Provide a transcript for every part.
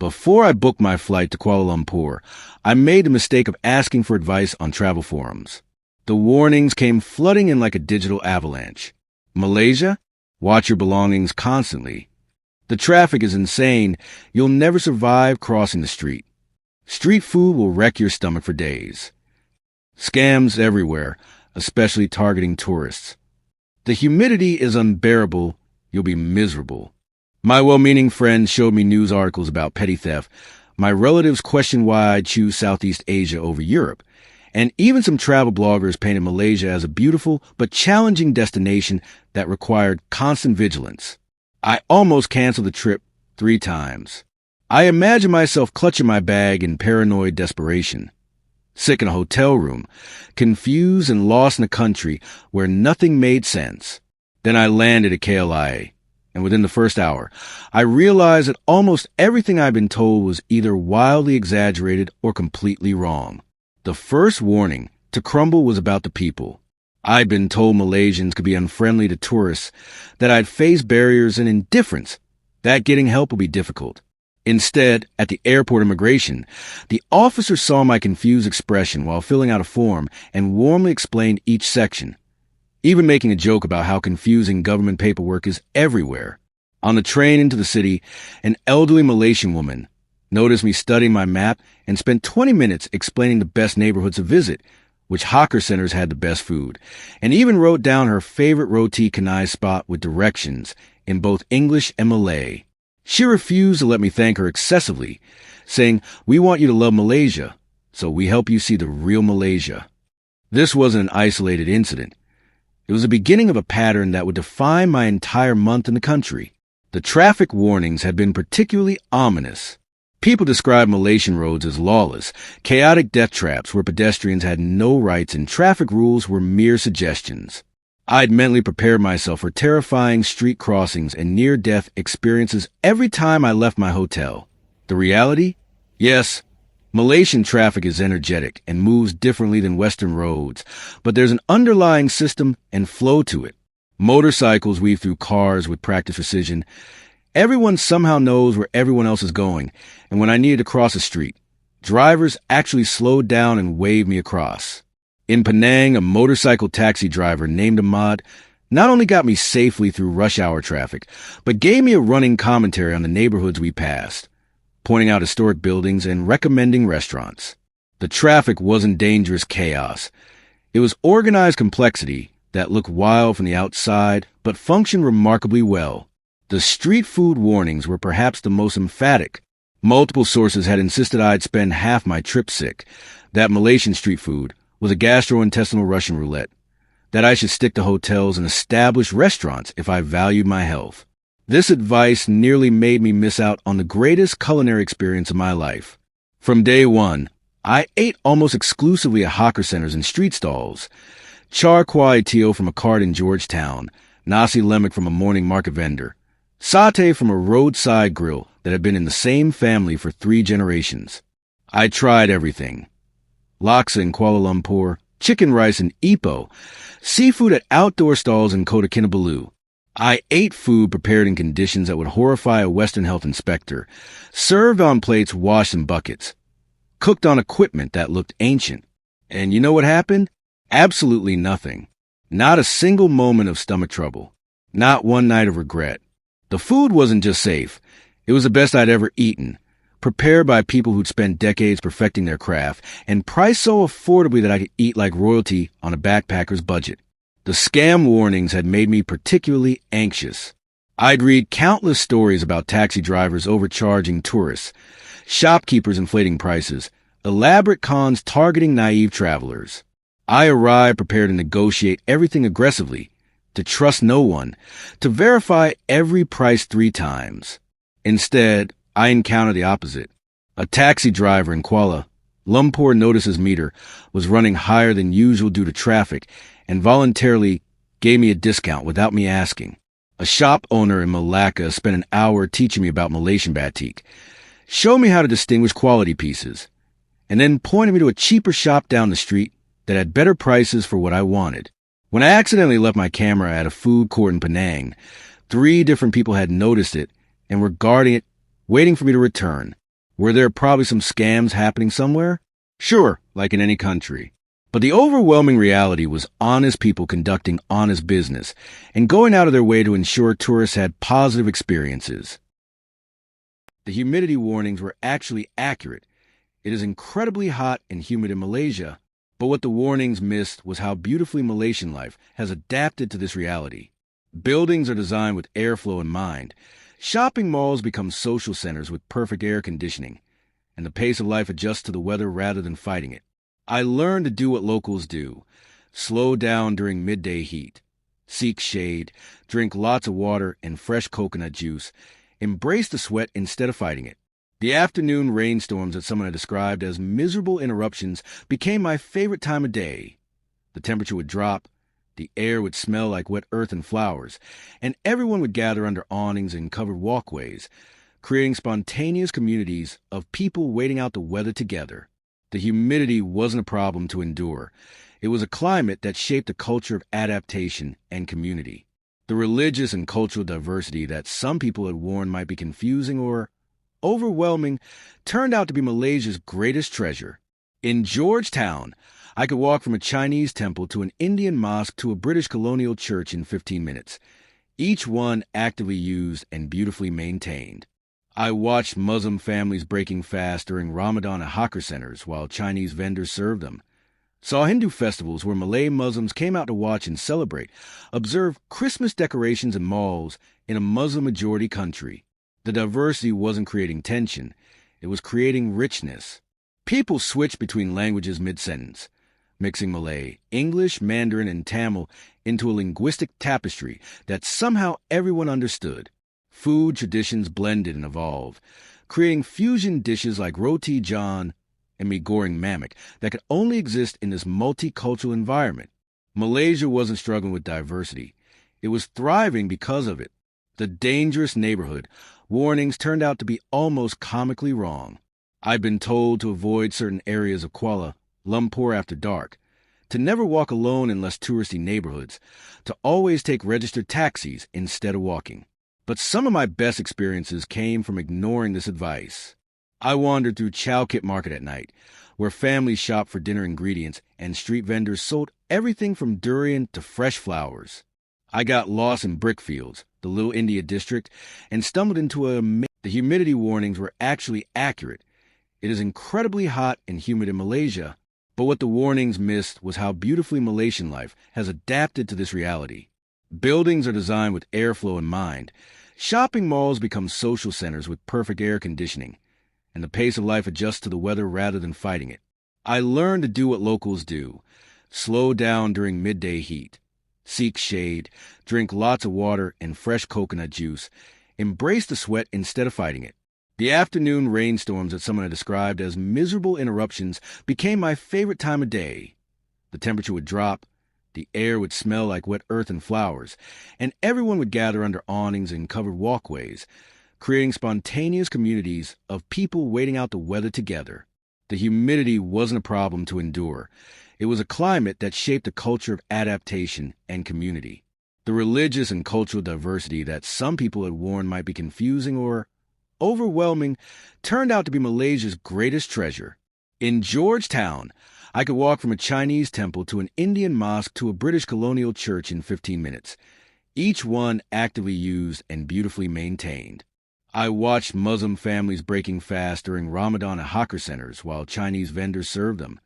Before I booked my flight to Kuala Lumpur, I made the mistake of asking for advice on travel forums. The warnings came flooding in like a digital avalanche. Malaysia? Watch your belongings constantly. The traffic is insane. You'll never survive crossing the street. Street food will wreck your stomach for days. Scams everywhere, especially targeting tourists. The humidity is unbearable. You'll be miserable. My well-meaning friends showed me news articles about petty theft. My relatives questioned why I'd choose Southeast Asia over Europe. And even some travel bloggers painted Malaysia as a beautiful but challenging destination that required constant vigilance. I almost canceled the trip 3 times. I imagined myself clutching my bag in paranoid desperation. Sick in a hotel room, confused and lost in a country where nothing made sense. Then I landed at KLIA. And within the first hour, I realized that almost everything I'd been told was either wildly exaggerated or completely wrong. The first warning to crumble was about the people. I'd been told Malaysians could be unfriendly to tourists, that I'd face barriers and indifference, that getting help would be difficult. Instead, at the airport immigration, the officer saw my confused expression while filling out a form and warmly explained each section, even making a joke about how confusing government paperwork is everywhere. On the train into the city, an elderly Malaysian woman noticed me studying my map and spent 20 minutes explaining the best neighborhoods to visit, which hawker centers had the best food, and even wrote down her favorite roti canai spot with directions in both English and Malay. She refused to let me thank her excessively, saying, "We want you to love Malaysia, so we help you see the real Malaysia." This wasn't an isolated incident. It was the beginning of a pattern that would define my entire month in the country. The traffic warnings had been particularly ominous. People described Malaysian roads as lawless, chaotic death traps where pedestrians had no rights and traffic rules were mere suggestions. I'd mentally prepared myself for terrifying street crossings and near-death experiences every time I left my hotel. The reality? Yes, Malaysian traffic is energetic and moves differently than Western roads, but there's an underlying system and flow to it. Motorcycles weave through cars with practiced precision. Everyone somehow knows where everyone else is going, and when I needed to cross a street, drivers actually slowed down and waved me across. In Penang, a motorcycle taxi driver named Ahmad not only got me safely through rush hour traffic, but gave me a running commentary on the neighborhoods we passed, pointing out historic buildings and recommending restaurants. The traffic wasn't dangerous chaos. It was organized complexity that looked wild from the outside, but functioned remarkably well. The street food warnings were perhaps the most emphatic. Multiple sources had insisted I'd spend half my trip sick, that Malaysian street food was a gastrointestinal Russian roulette, that I should stick to hotels and established restaurants if I valued my health. This advice nearly made me miss out on the greatest culinary experience of my life. From day one, I ate almost exclusively at hawker centers and street stalls. Char kway teow from a cart in Georgetown, nasi lemak from a morning market vendor, satay from a roadside grill that had been in the same family for 3 generations. I tried everything. Laksa in Kuala Lumpur, chicken rice in Ipoh, seafood at outdoor stalls in Kota Kinabalu. I ate food prepared in conditions that would horrify a Western health inspector, served on plates washed in buckets, cooked on equipment that looked ancient. And you know what happened? Absolutely nothing. Not a single moment of stomach trouble. Not one night of regret. The food wasn't just safe. It was the best I'd ever eaten, prepared by people who'd spent decades perfecting their craft, and priced so affordably that I could eat like royalty on a backpacker's budget. The scam warnings had made me particularly anxious. I'd read countless stories about taxi drivers overcharging tourists, shopkeepers inflating prices, elaborate cons targeting naive travelers. I arrived prepared to negotiate everything aggressively, to trust no one, to verify every price 3 times. Instead, I encountered the opposite. A taxi driver in Kuala Lumpur noticed his meter was running higher than usual due to traffic and voluntarily gave me a discount without me asking. A shop owner in Malacca spent an hour teaching me about Malaysian batik, showed me how to distinguish quality pieces, and then pointed me to a cheaper shop down the street that had better prices for what I wanted. When I accidentally left my camera at a food court in Penang, 3 different people had noticed it and were guarding it, waiting for me to return. Were there probably some scams happening somewhere? Sure, like in any country. But the overwhelming reality was honest people conducting honest business and going out of their way to ensure tourists had positive experiences. The humidity warnings were actually accurate. It is incredibly hot and humid in Malaysia, but what the warnings missed was how beautifully Malaysian life has adapted to this reality. Buildings are designed with airflow in mind. Shopping malls become social centers with perfect air conditioning, and the pace of life adjusts to the weather rather than fighting it. I learned to do what locals do: slow down during midday heat, seek shade, drink lots of water and fresh coconut juice, embrace the sweat instead of fighting it. The afternoon rainstorms that someone had described as miserable interruptions became my favorite time of day. The temperature would drop, the air would smell like wet earth and flowers, and everyone would gather under awnings and covered walkways, creating spontaneous communities of people waiting out the weather together. The humidity wasn't a problem to endure. It was a climate that shaped a culture of adaptation and community. The religious and cultural diversity that some people had warned might be confusing or overwhelming turned out to be Malaysia's greatest treasure. In Georgetown, I could walk from a Chinese temple to an Indian mosque to a British colonial church in 15 minutes, each one actively used and beautifully maintained. I watched Muslim families breaking fast during Ramadan at hawker centers while Chinese vendors served them, saw Hindu festivals where Malay Muslims came out to watch and celebrate, observed Christmas decorations in malls in a Muslim-majority country. The diversity wasn't creating tension, it was creating richness. People switched between languages mid-sentence, mixing Malay, English, Mandarin, and Tamil into a linguistic tapestry that somehow everyone understood. Food traditions blended and evolved, creating fusion dishes like roti john and mee goreng mamak that could only exist in this multicultural environment. Malaysia wasn't struggling with diversity. It was thriving because of it. The dangerous neighborhood warnings turned out to be almost comically wrong. I've been told to avoid certain areas of Kuala Lumpur after dark, to never walk alone in less touristy neighborhoods, to always take registered taxis instead of walking. But some of my best experiences came from ignoring this advice. I wandered through Chow Kit Market at night, where families shopped for dinner ingredients and street vendors sold everything from durian to fresh flowers. I got lost in Brickfields, the Little India district, and stumbled into The humidity warnings were actually accurate. It is incredibly hot and humid in Malaysia, but what the warnings missed was how beautifully Malaysian life has adapted to this reality. Buildings are designed with airflow in mind. Shopping malls become social centers with perfect air conditioning, and the pace of life adjusts to the weather rather than fighting it. I learned to do what locals do: slow down during midday heat, seek shade, drink lots of water and fresh coconut juice, embrace the sweat instead of fighting it. The afternoon rainstorms that someone had described as miserable interruptions became my favorite time of day. The temperature would drop, the air would smell like wet earth and flowers, and everyone would gather under awnings and covered walkways, creating spontaneous communities of people waiting out the weather together. The humidity wasn't a problem to endure. It was a climate that shaped a culture of adaptation and community. The religious and cultural diversity that some people had warned might be confusing or overwhelming turned out to be Malaysia's greatest treasure. In Georgetown, I could walk from a Chinese temple to an Indian mosque to a British colonial church in 15 minutes, each one actively used and beautifully maintained. I watched Muslim families breaking fast during Ramadan at hawker centers while Chinese vendors served them,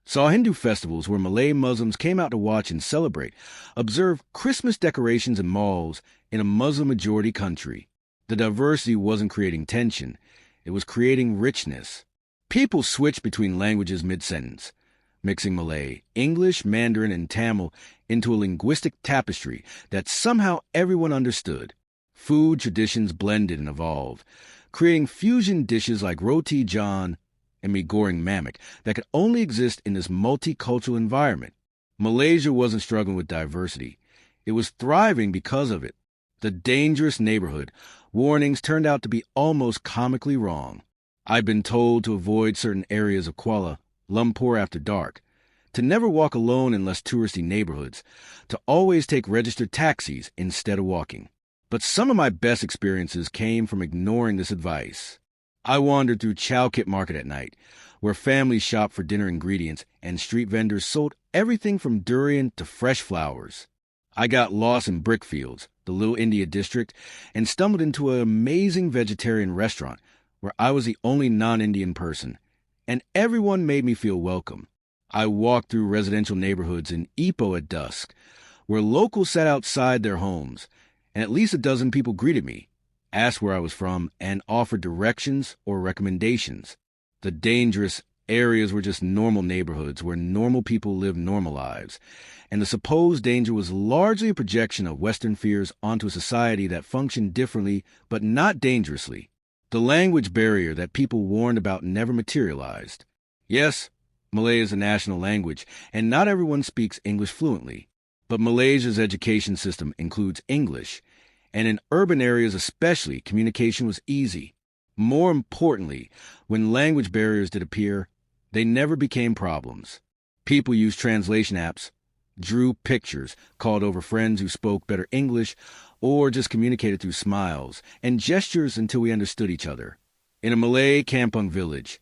saw Hindu festivals where Malay Muslims came out to watch and celebrate, observed Christmas decorations in malls in a Muslim-majority country. The diversity wasn't creating tension, it was creating richness. People switched between languages mid-sentence, mixing Malay, English, Mandarin, and Tamil into a linguistic tapestry that somehow everyone understood. Food traditions blended and evolved, creating fusion dishes like roti john and mee goreng mamak that could only exist in this multicultural environment. Malaysia wasn't struggling with diversity. It was thriving because of it. The dangerous neighborhood warnings turned out to be almost comically wrong. I've been told to avoid certain areas of Kuala Lumpur after dark, to never walk alone in less touristy neighborhoods, to always take registered taxis instead of walking. But some of my best experiences came from ignoring this advice. I wandered through Chowkit Market at night, where families shopped for dinner ingredients and street vendors sold everything from durian to fresh flowers. I got lost in Brickfields, the Little India district, and stumbled into an amazing vegetarian restaurant where I was the only non-Indian person, and everyone made me feel welcome. I walked through residential neighborhoods in Ipoh at dusk, where locals sat outside their homes, and at least a dozen people greeted me, asked where I was from, and offered directions or recommendations. The dangerous areas were just normal neighborhoods where normal people live normal lives, and the supposed danger was largely a projection of Western fears onto a society that functioned differently but not dangerously. The language barrier that people warned about never materialized. Yes, Malay is a national language, and not everyone speaks English fluently. But Malaysia's education system includes English, and in urban areas especially, communication was easy. More importantly, when language barriers did appear, they never became problems. People used translation apps, drew pictures, called over friends who spoke better English, or just communicated through smiles and gestures until we understood each other. In a Malay kampung village,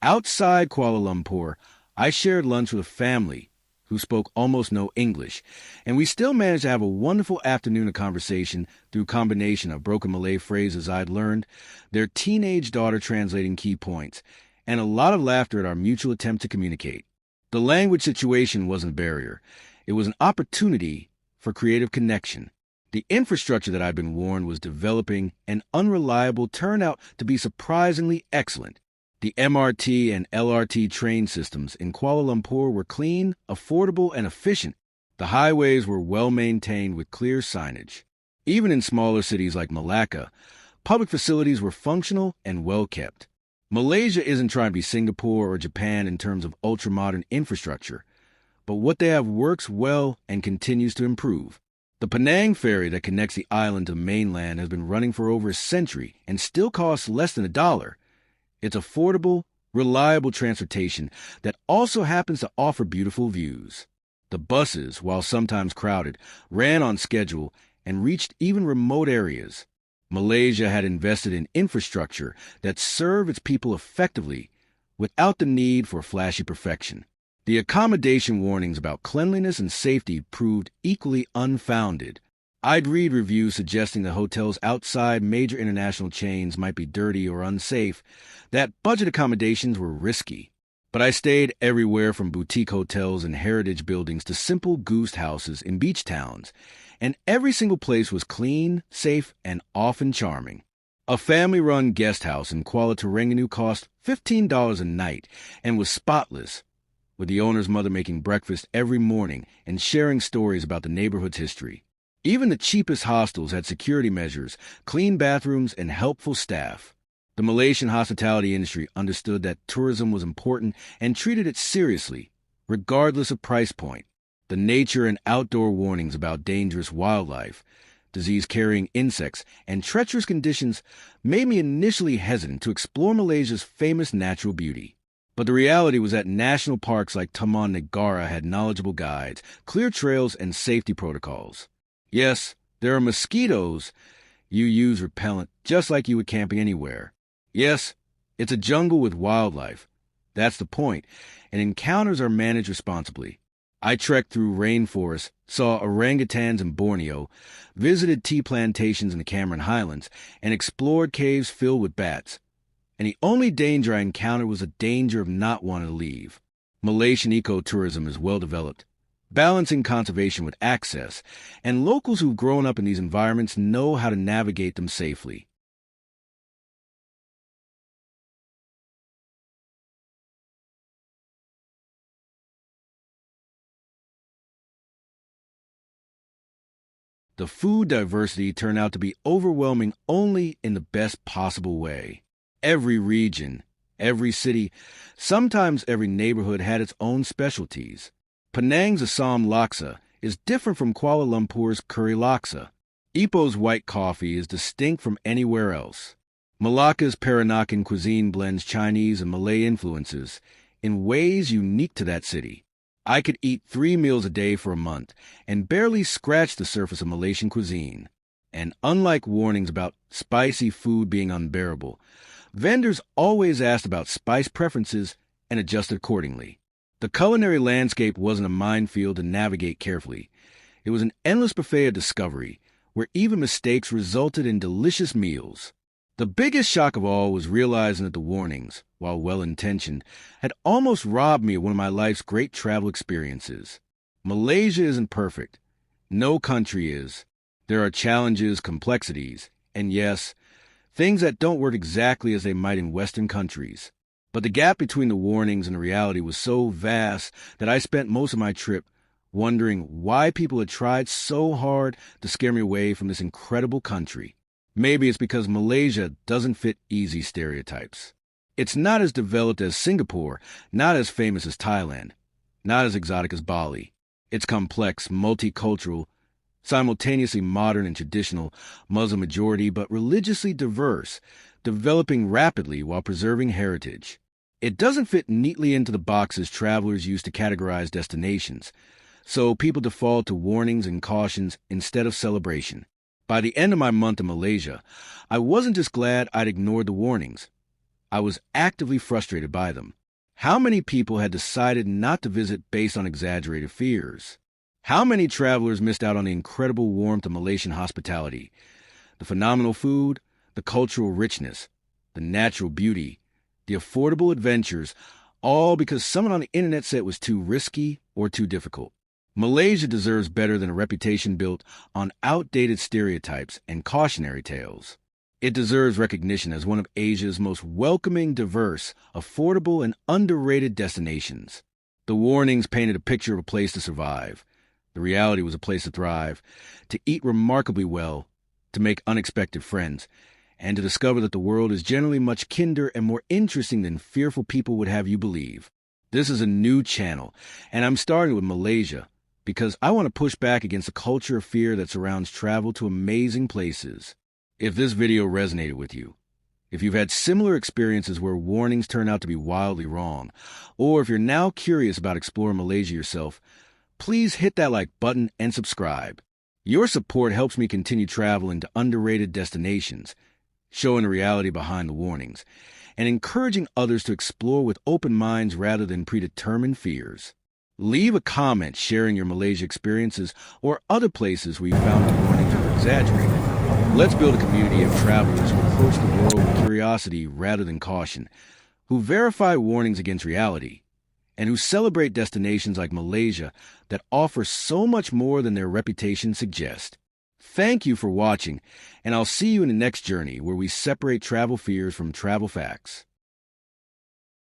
outside Kuala Lumpur, I shared lunch with a family who spoke almost no English, and we still managed to have a wonderful afternoon of conversation through a combination of broken Malay phrases I'd learned, their teenage daughter translating key points, and a lot of laughter at our mutual attempt to communicate. The language situation wasn't a barrier. It was an opportunity for creative connection. The infrastructure that I'd been warned was developing and unreliable turned out to be surprisingly excellent. The MRT and LRT train systems in Kuala Lumpur were clean, affordable, and efficient. The highways were well maintained with clear signage. Even in smaller cities like Malacca, public facilities were functional and well kept. Malaysia isn't trying to be Singapore or Japan in terms of ultra-modern infrastructure, but what they have works well and continues to improve. The Penang ferry that connects the island to the mainland has been running for over a century and still costs less than $1. It's affordable, reliable transportation that also happens to offer beautiful views. The buses, while sometimes crowded, ran on schedule and reached even remote areas. Malaysia had invested in infrastructure that served its people effectively without the need for flashy perfection. The accommodation warnings about cleanliness and safety proved equally unfounded. I'd read reviews suggesting that hotels outside major international chains might be dirty or unsafe, that budget accommodations were risky. But I stayed everywhere from boutique hotels and heritage buildings to simple goose houses in beach towns, and every single place was clean, safe, and often charming. A family-run guest house in Kuala Terengganu cost $15 a night and was spotless, with the owner's mother making breakfast every morning and sharing stories about the neighborhood's history. Even the cheapest hostels had security measures, clean bathrooms, and helpful staff. The Malaysian hospitality industry understood that tourism was important and treated it seriously, regardless of price point. The nature and outdoor warnings about dangerous wildlife, disease-carrying insects, and treacherous conditions made me initially hesitant to explore Malaysia's famous natural beauty. But the reality was that national parks like Taman Negara had knowledgeable guides, clear trails, and safety protocols. Yes, there are mosquitoes. You use repellent just like you would camping anywhere. Yes, it's a jungle with wildlife. That's the point, and encounters are managed responsibly. I trekked through rainforests, saw orangutans in Borneo, visited tea plantations in the Cameron Highlands, and explored caves filled with bats. And the only danger I encountered was the danger of not wanting to leave. Malaysian ecotourism is well developed, balancing conservation with access, and locals who've grown up in these environments know how to navigate them safely. The food diversity turned out to be overwhelming only in the best possible way. Every region, every city, sometimes every neighborhood had its own specialties. Penang's Assam laksa is different from Kuala Lumpur's curry laksa. Ipoh's white coffee is distinct from anywhere else. Malacca's Peranakan cuisine blends Chinese and Malay influences in ways unique to that city. I could eat 3 meals a day for a month and barely scratch the surface of Malaysian cuisine. And unlike warnings about spicy food being unbearable, Vendors always asked about spice preferences and adjusted accordingly. The culinary landscape wasn't a minefield to navigate carefully. It was an endless buffet of discovery, where even mistakes resulted in delicious meals. The biggest shock of all was realizing that the warnings, while well-intentioned, had almost robbed me of one of my life's great travel experiences. Malaysia isn't perfect. No country is. There are challenges, complexities, and yes, things that don't work exactly as they might in Western countries. But the gap between the warnings and the reality was so vast that I spent most of my trip wondering why people had tried so hard to scare me away from this incredible country. Maybe it's because Malaysia doesn't fit easy stereotypes. It's not as developed as Singapore, not as famous as Thailand, not as exotic as Bali. It's complex, multicultural, simultaneously modern and traditional, Muslim majority, but religiously diverse, developing rapidly while preserving heritage. It doesn't fit neatly into the boxes travelers use to categorize destinations, so people default to warnings and cautions instead of celebration. By the end of my month in Malaysia, I wasn't just glad I'd ignored the warnings. I was actively frustrated by them. How many people had decided not to visit based on exaggerated fears? How many travelers missed out on the incredible warmth of Malaysian hospitality, the phenomenal food, the cultural richness, the natural beauty, the affordable adventures, all because someone on the internet said it was too risky or too difficult? Malaysia deserves better than a reputation built on outdated stereotypes and cautionary tales. It deserves recognition as one of Asia's most welcoming, diverse, affordable, and underrated destinations. The warnings painted a picture of a place to survive. The reality was a place to thrive, to eat remarkably well, to make unexpected friends, and to discover that the world is generally much kinder and more interesting than fearful people would have you believe. This is a new channel, and I'm starting with Malaysia, because I want to push back against the culture of fear that surrounds travel to amazing places. If this video resonated with you, if you've had similar experiences where warnings turn out to be wildly wrong, or if you're now curious about exploring Malaysia yourself, please hit that like button and subscribe. Your support helps me continue traveling to underrated destinations, showing the reality behind the warnings, and encouraging others to explore with open minds rather than predetermined fears. Leave a comment sharing your Malaysia experiences or other places where you found the warnings were exaggerated. Let's build a community of travelers who approach the world with curiosity rather than caution, who verify warnings against reality, and who celebrate destinations like Malaysia that offer so much more than their reputation suggests. Thank you for watching, and I'll see you in the next journey where we separate travel fears from travel facts.